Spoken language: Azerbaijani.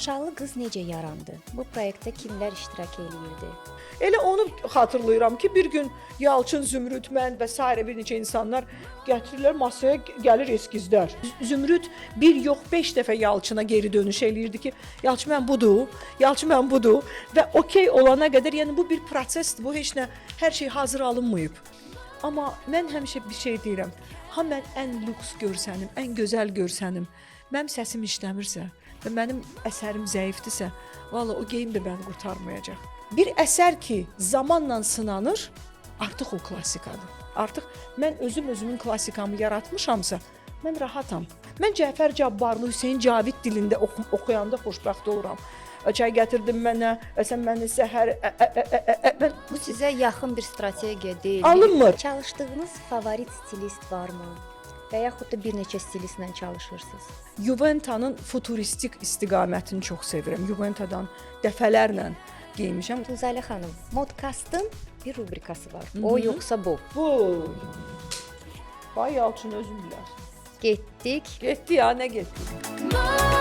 Şallı qız necə yarandı? Bu proyektdə kimlər iştirak eləyirdi? Elə onu xatırlayıram ki, bir gün Yalçın, Zümrüd, mən və sairə bir neçə insanlar gətirirlər masaya, gəlir eskizlər. Zümrüd bir yox 5 dəfə Yalçına geri dönüş eləyirdi ki, Yalçın mən budur, Yalçın mən budur və okey olana qədər, yəni bu bir prosesdir, bu heç nə, hər şey hazır alınmayıb. Amma mən həmişə bir şey deyirəm, ha mən ən lüks görsənim, ən gözəl görsənim, mənim səsim işləmirsə və mənim əsərim zəifdirsə, valla o geyim də məni qurtarmayacaq. Bir əsər ki, zamanla sınanır, artıq o klassikadır. Artıq mən özümün klassikamı yaratmışamsa, mən rahatam. Mən Cəfər Cabbarlı, Hüseyn Cavid dilində oxuyanda xoşbəxt oluram. Çay gətirdim mənə, sən məni səhər... Bu sizə yaxın bir strategiya deyil. Alınmır. Çalışdığınız favorit stilist varmı? Və yaxud da bir neçə stilistlə çalışırsınız? Juventa'nın futuristik istiqamətini çox sevirəm. Juventa'dan dəfələrlə geymişəm. Tunzalə xanım, Modcast'ın bir rubrikası var. O yoxsa bu? Bu. Vay Yalçın özün bilərsən. Getdik. Getdi ya, nə getdi?